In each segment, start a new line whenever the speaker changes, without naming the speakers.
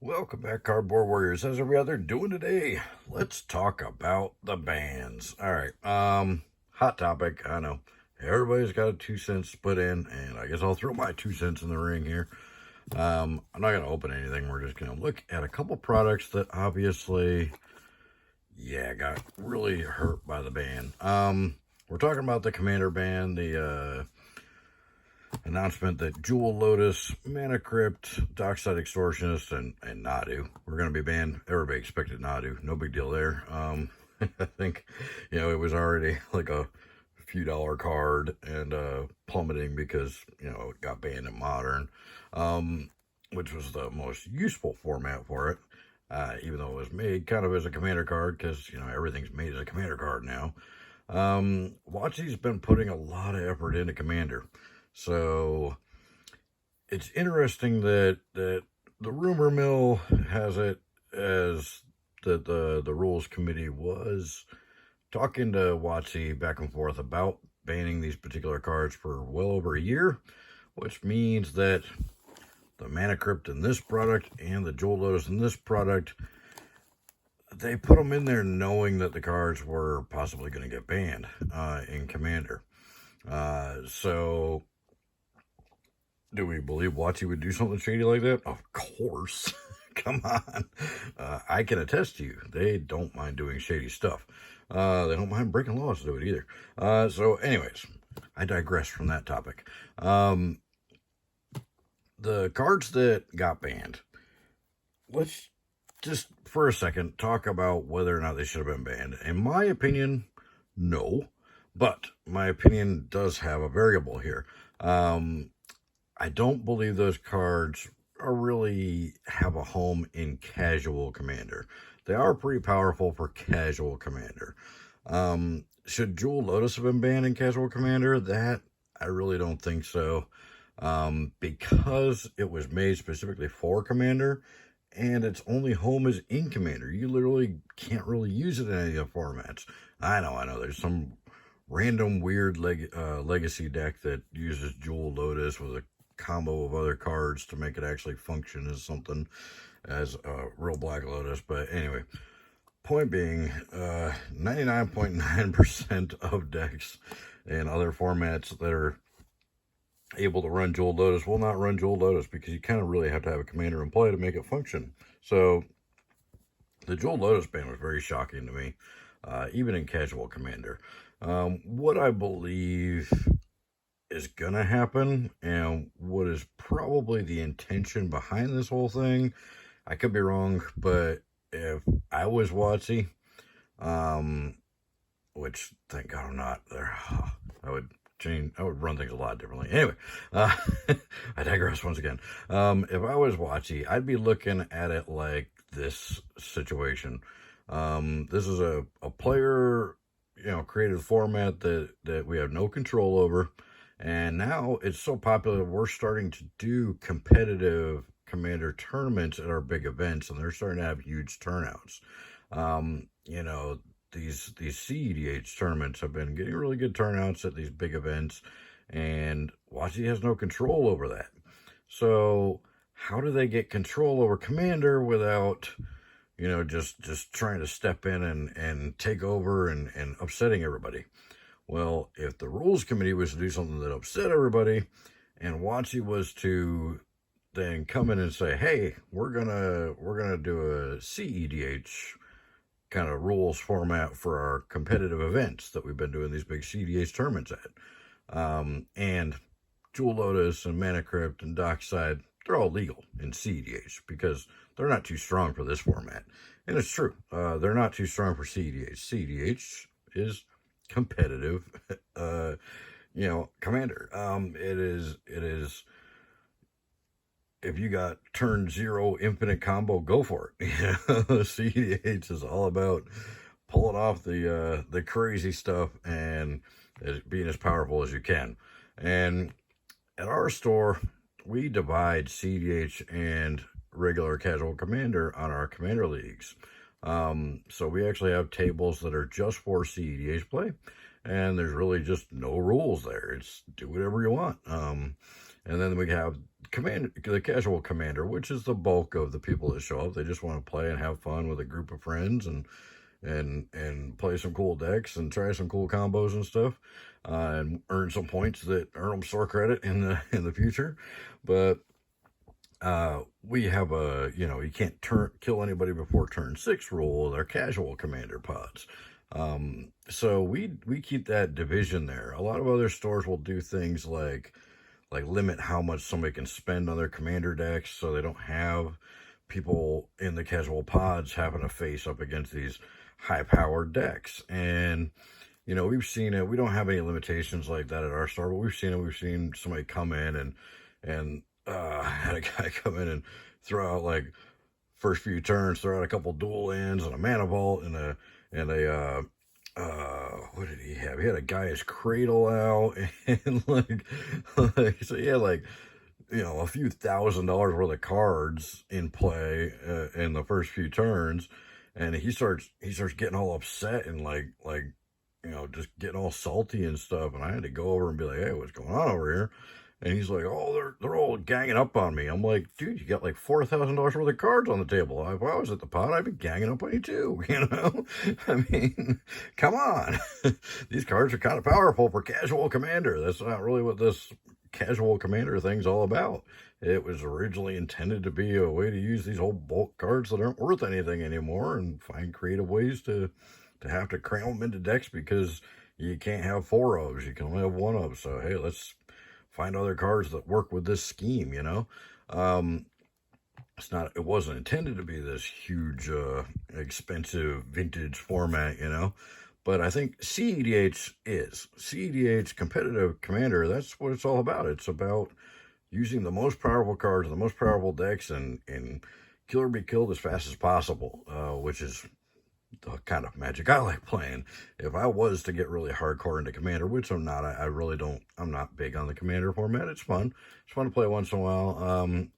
Welcome back, Cardboard Warriors. How's every other doing today? Let's talk about the bans. All right. Hot topic. I know everybody's got a 2 cents put in, and I guess I'll throw my 2 cents in the ring here. I'm not gonna open anything. We're just gonna look at a couple products that obviously, got really hurt by the ban. We're talking about the Commander ban, the announcement that Jewel Lotus, Mana Crypt, Dockside Extortionist, and Nadu were going to be banned. Everybody expected Nadu. No big deal there. I think, it was already like a few dollar card and plummeting because, it got banned in Modern, which was the most useful format for it, even though it was made kind of as a Commander card because, everything's made as a Commander card now. WotC's been putting a lot of effort into Commander. So it's interesting that the rumor mill has it as that the rules committee was talking to WotC back and forth about banning these particular cards for well over a year, which means that the Mana Crypt in this product and the Jewel Lotus in this product, they put them in there knowing that the cards were possibly going to get banned in Commander. So do we believe WotC would do something shady like that? Of course. Come on. I can attest to you, they don't mind doing shady stuff. They don't mind breaking laws to do it either. So anyways, I digress from that topic. The cards that got banned, let's just for a second talk about whether or not they should have been banned. In my opinion, no. But my opinion does have a variable here. I don't believe those cards really have a home in casual Commander. They are pretty powerful for casual Commander. Should Jewel Lotus have been banned in casual Commander? That I really don't think so. Because it was made specifically for Commander, and its only home is in Commander. You literally can't really use it in any of the formats. I know. There's some random weird legacy deck that uses Jewel Lotus with a combo of other cards to make it actually function as something as a real Black Lotus. But anyway, point being, 99.9% of decks and other formats that are able to run Jewel Lotus will not run Jewel Lotus because you kind of really have to have a Commander in play to make it function. So the Jewel Lotus ban was very shocking to me, even in casual Commander. What I believe is gonna happen, and what is probably the intention behind this whole thing, I could be wrong, but if I was WotC, which thank God I'm not there, I would run things a lot differently. Anyway, I digress once again. If I was WotC, I'd be looking at it like this situation. This is a player created format that we have no control over, and now it's so popular we're starting to do competitive Commander tournaments at our big events, and they're starting to have huge turnouts. These cEDH tournaments have been getting really good turnouts at these big events, and WotC has no control over that. So how do they get control over Commander without just trying to step in and take over and upsetting everybody? Well, if the rules committee was to do something that upset everybody, and WotC was to then come in and say, hey, we're gonna do a cEDH kind of rules format for our competitive events that we've been doing these big cEDH tournaments at. And Jewel Lotus and Mana Crypt and Dockside, they're all legal in cEDH because they're not too strong for this format. And it's true. They're not too strong for cEDH. cEDH is competitive, Commander. It is, if you got turn 0 infinite combo, go for it. cEDH is all about pulling off the crazy stuff and being as powerful as you can. And at our store, we divide cEDH and regular casual Commander on our Commander leagues. So we actually have tables that are just for cEDH play, and there's really just no rules there. It's do whatever you want. And then we have the casual commander, which is the bulk of the people that show up. They just want to play and have fun with a group of friends and play some cool decks and try some cool combos and stuff, and earn some points that earn them store credit in the future. But we have you can't kill anybody before turn 6 rule. They're casual commander pods. So we keep that division there. A lot of other stores will do things like limit how much somebody can spend on their commander decks, so they don't have people in the casual pods having to face up against these high-powered decks. And we've seen it. We don't have any limitations like that at our store, but we've seen it. We've seen somebody come in and had a guy come in and throw out, like, first few turns, throw out a couple dual lands and a mana vault and a what did he have? He had a Gaia's Cradle out, and so he had, like, a few $1,000s worth of cards in play in the first few turns, and he starts getting all upset and just getting all salty and stuff. And I had to go over and be like, "Hey, what's going on over here?" And he's like, "Oh, they're all ganging up on me." I'm like, "Dude, you got like $4,000 worth of cards on the table. If I was at the pot, I'd be ganging up on you too." I mean, come on. These cards are kind of powerful for casual commander. That's not really what this casual commander thing's all about. It was originally intended to be a way to use these old bulk cards that aren't worth anything anymore and find creative ways to have to cram them into decks, because you can't have 4 ofs. You can only have 1 of. So, hey, let's find other cards that work with this scheme, It wasn't intended to be this huge, expensive vintage format, But I think cEDH is. cEDH, competitive commander, that's what it's all about. It's about using the most powerful cards, the most powerful decks, and kill or be killed as fast as possible, which is the kind of Magic I like playing. If I was to get really hardcore into Commander, which I'm not, I really don't, I'm not big on the Commander format. It's fun. It's fun to play once in a while.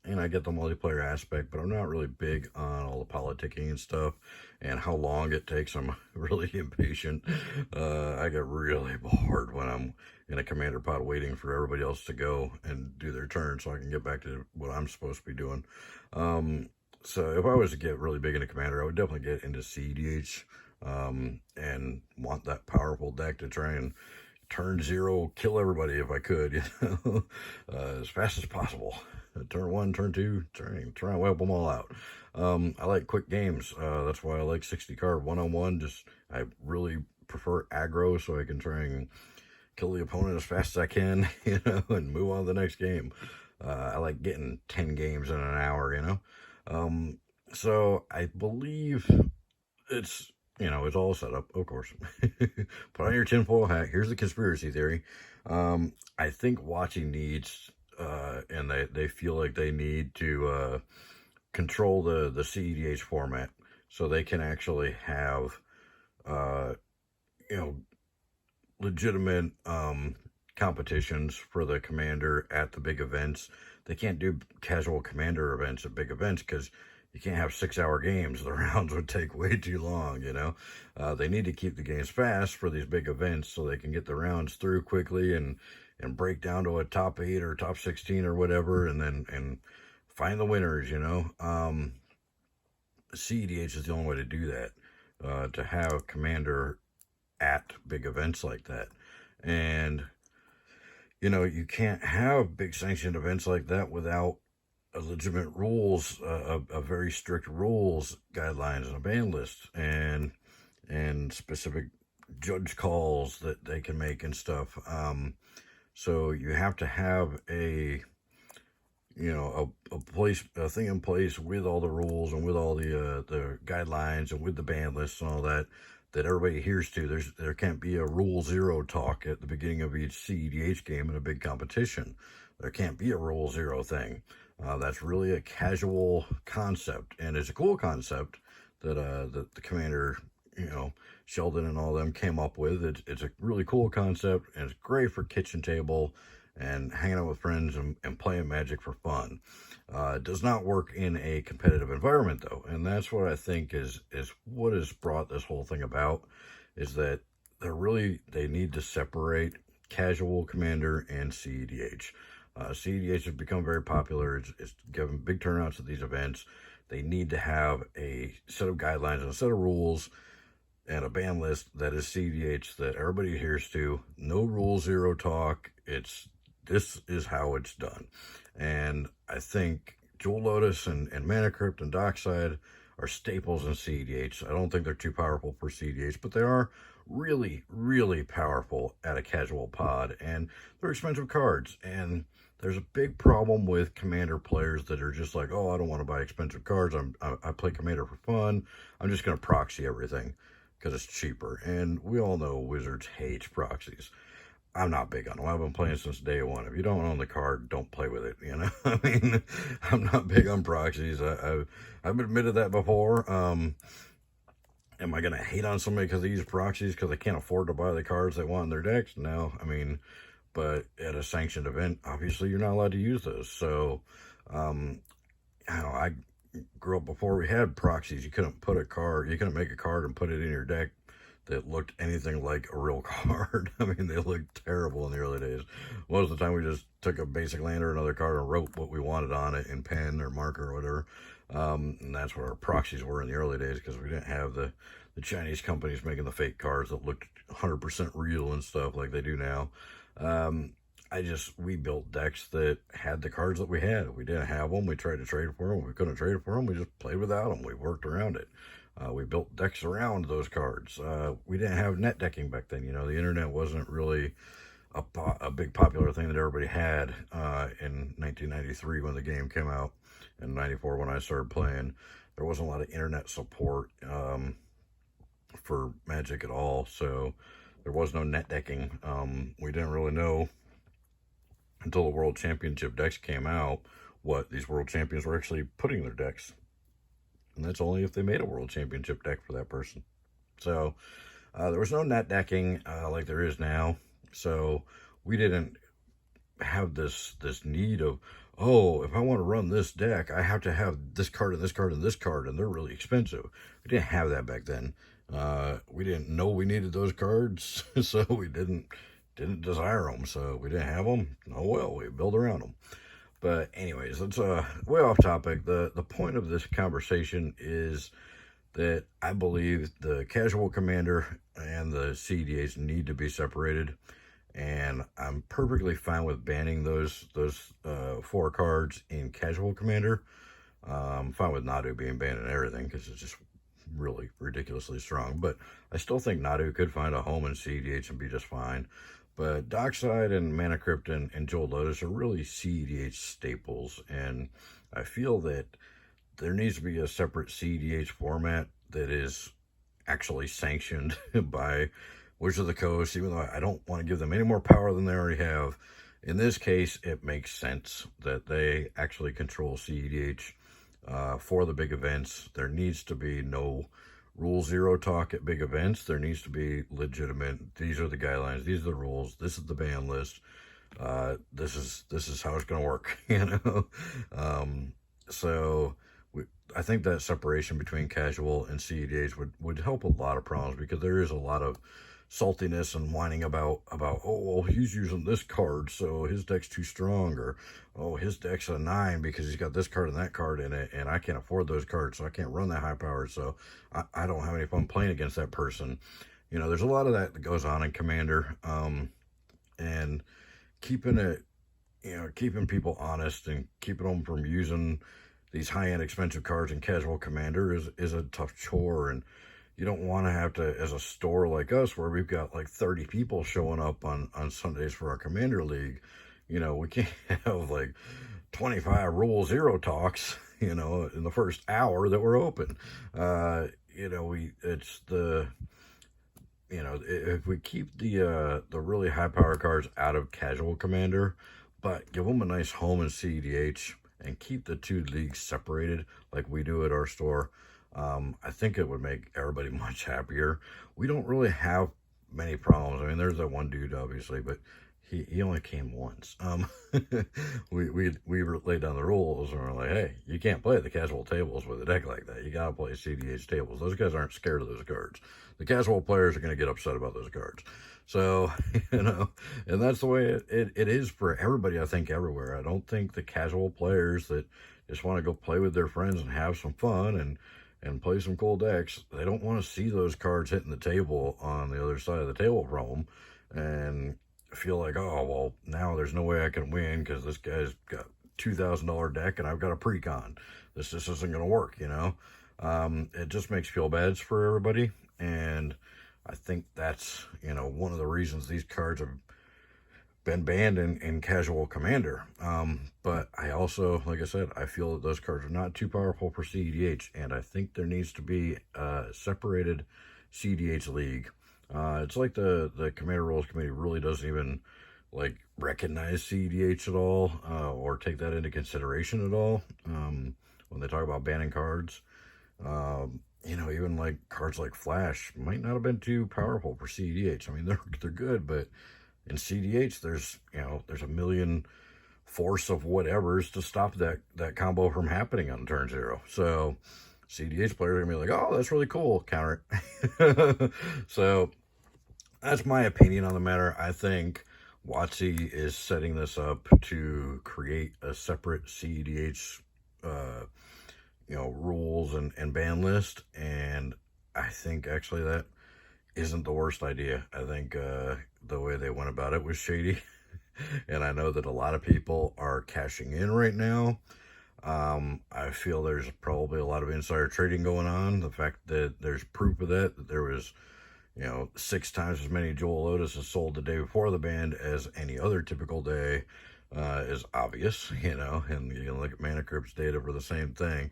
And I get the multiplayer aspect, but I'm not really big on all the politicking and stuff and how long it takes. I'm really impatient. I get really bored when I'm in a Commander pod waiting for everybody else to go and do their turn so I can get back to what I'm supposed to be doing. So if I was to get really big into Commander, I would definitely get into cEDH, and want that powerful deck to try and turn 0, kill everybody if I could, as fast as possible. Turn 1, turn 2, try and wipe them all out. I like quick games. That's why I like 60 card one-on-one. I really prefer aggro, so I can try and kill the opponent as fast as I can, and move on to the next game. I like getting 10 games in an hour, So I believe it's all set up, of course. Put on your tinfoil hat. Here's the conspiracy theory. I think watching needs, and they feel like they need to control the cEDH format so they can actually have, legitimate competitions for the commander at the big events. They can't do casual commander events at big events because you can't have 6-hour games. The rounds would take way too long, They need to keep the games fast for these big events so they can get the rounds through quickly and break down to a top 8 or top 16 or whatever, and find the winners, cEDH is the only way to do that, to have commander at big events like that. And you can't have big sanctioned events like that without a legitimate rules, a very strict rules guidelines and a ban list, and specific judge calls that they can make and stuff. So you have to have a thing in place with all the rules and with all the guidelines and with the ban lists and all that everybody adheres to. There can't be a rule 0 talk at the beginning of each cEDH game in a big competition. There can't be a rule 0 thing. That's really a casual concept, and it's a cool concept that the commander, Sheldon and all them came up with. It's a really cool concept, and it's great for kitchen table and hanging out with friends and playing Magic for fun. It does not work in a competitive environment, though, and that's what I think is what has brought this whole thing about, is that they need to separate casual commander and cEDH. cEDH has become very popular. It's given big turnouts at these events. They need to have a set of guidelines and a set of rules and a ban list that is cEDH that everybody adheres to. No rule, zero talk. This is how it's done. And I think Jewel Lotus and Mana Crypt and Dockside are staples in cEDH. I don't think they're too powerful for cEDH, but they are really, really powerful at a casual pod, and they're expensive cards. And there's a big problem with Commander players that are just like, oh, I don't want to buy expensive cards. I play Commander for fun. I'm just going to proxy everything because it's cheaper. And we all know Wizards hates proxies. I'm not big on them. I've been playing since day one. If you don't own the card, don't play with it. You know, I mean, I'm not big on proxies. I've admitted that before. Am I going to hate on somebody because they use proxies because they can't afford to buy the cards they want in their decks? No, I mean, but at a sanctioned event, obviously you're not allowed to use those. So, I grew up before we had proxies. You couldn't make a card and put it in your deck that looked anything like a real card. I mean, they looked terrible in the early days. Most of the time, we just took a basic land or another card and wrote what we wanted on it in pen or marker or whatever. And that's what our proxies were in the early days, because we didn't have the Chinese companies making the fake cards that looked 100% real and stuff like they do now. We built decks that had the cards that we had. We didn't have them. We tried to trade for them. We couldn't trade for them. We just played without them. We worked around it. We built decks around those cards. We didn't have net decking back then. You know, the internet wasn't really a big popular thing that everybody had in 1993 when the game came out, and 94 when I started playing. There wasn't a lot of internet support for Magic at all, so there was no net decking. We didn't really know until the World Championship decks came out what these World Champions were actually putting in their decks. And that's only if they made a World Championship deck for that person. So there was no net decking like there is now. So we didn't have this need of, oh, if I want to run this deck, I have to have this card and this card and this card, and they're really expensive. We didn't have that back then. We didn't know we needed those cards, so we didn't desire them. So we didn't have them. Oh well, we build around them. But anyways, that's way off topic. The point of this conversation is that I believe the casual commander and the cEDH need to be separated, and I'm perfectly fine with banning those 4 cards in casual commander. I'm fine with Nadu being banned and everything because it's just really ridiculously strong. But I still think Nadu could find a home in cEDH and be just fine. But Dockside and Mana Crypt and Jewel Lotus are really cEDH staples, and I feel that there needs to be a separate cEDH format that is actually sanctioned by Wizards of the Coast, even though I don't want to give them any more power than they already have. In this case, it makes sense that they actually control cEDH for the big events. There needs to be no rule zero talk at big events. There needs to be legitimate, these are the guidelines, these are the rules, this is the ban list, this is how it's going to work, you know. I think that separation between casual and cEDH would help a lot of problems, because there is a lot of saltiness and whining about, oh, well, he's using this card, so his deck's too strong, or, oh, his deck's a 9 because he's got this card and that card in it, and I can't afford those cards, so I can't run that high power, so I don't have any fun playing against that person. You know, there's a lot of that goes on in Commander, and keeping people honest and keeping them from using these high-end expensive cards in casual Commander is a tough chore. And you don't want to have to, as a store like us, where we've got like 30 people showing up on Sundays for our Commander League, you know, we can't have like 25 rule zero talks, you know, in the first hour that we're open. If we keep the really high power cards out of casual Commander, but give them a nice home in cEDH and keep the 2 leagues separated like we do at our store, I think it would make everybody much happier. We don't really have many problems. I mean, there's that one dude, obviously, but he only came once. We laid down the rules and we're like, hey, you can't play the casual tables with a deck like that. You gotta play cEDH tables. Those guys aren't scared of those cards. The casual players are gonna get upset about those cards. So, and that's the way it is for everybody, I think, everywhere. I don't think the casual players that just want to go play with their friends and have some fun and play some cool decks, they don't want to see those cards hitting the table on the other side of the table from them and feel like, oh, well, now there's no way I can win because this guy's got $2,000 deck and I've got a pre-con. This just isn't going to work, It just makes feel bad for everybody. And I think that's, one of the reasons these cards have been banned in casual Commander. But I also, like I said, I feel that those cards are not too powerful for cEDH, and I think there needs to be a separated cEDH league. It's like the Commander Rules Committee really doesn't even recognize cEDH at all, or take that into consideration at all when they talk about banning cards. Even like cards like Flash might not have been too powerful for cEDH. I mean, they're good, but in cEDH, there's a million force of whatevers to stop that combo from happening on turn 0. So cEDH players are gonna be like, oh, that's really cool, counter it. So that's my opinion on the matter. I think WotC is setting this up to create a separate cEDH rules and ban list, and I think actually that isn't the worst idea. I think the way they went about it was shady, and I know that a lot of people are cashing in right now. I feel there's probably a lot of insider trading going on. The fact that there's proof of that there was 6 times as many Jewel Lotuses sold the day before the ban as any other typical day is obvious, and you can look at Mana Crypt's data for the same thing.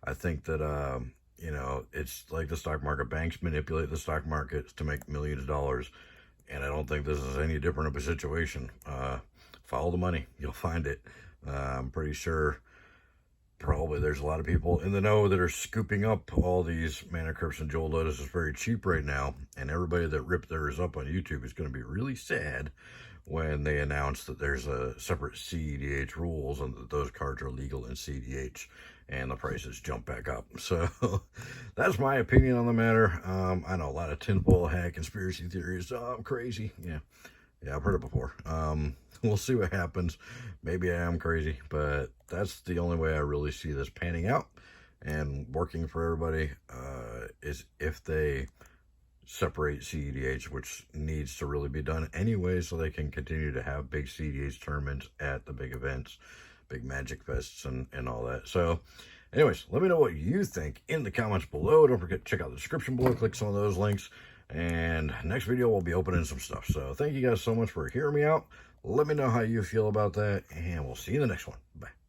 I think that, it's like the stock market. Banks manipulate the stock market to make millions of dollars, and I don't think this is any different of a situation. Follow the money. You'll find it. I'm pretty sure probably there's a lot of people in the know that are scooping up all these Mana Crypts and Jewel Lotuses very cheap right now, and everybody that ripped theirs up on YouTube is going to be really sad when they announce that there's a separate cEDH rules and that those cards are legal in cEDH and the prices jump back up. So that's my opinion on the matter. I know a lot of tinfoil hat conspiracy theories. Oh, I'm crazy. Yeah, I've heard it before. We'll see what happens. Maybe I am crazy, but that's the only way I really see this panning out and working for everybody, is if they separate cEDH, which needs to really be done anyway, so they can continue to have big cEDH tournaments at the big events, big Magic Fests and all that. So anyways, let me know what you think in the comments below. Don't forget to check out the description below, click some of those links, and next video we'll be opening some stuff. So thank you guys so much for hearing me out. Let me know how you feel about that, and we'll see you in the next one. Bye.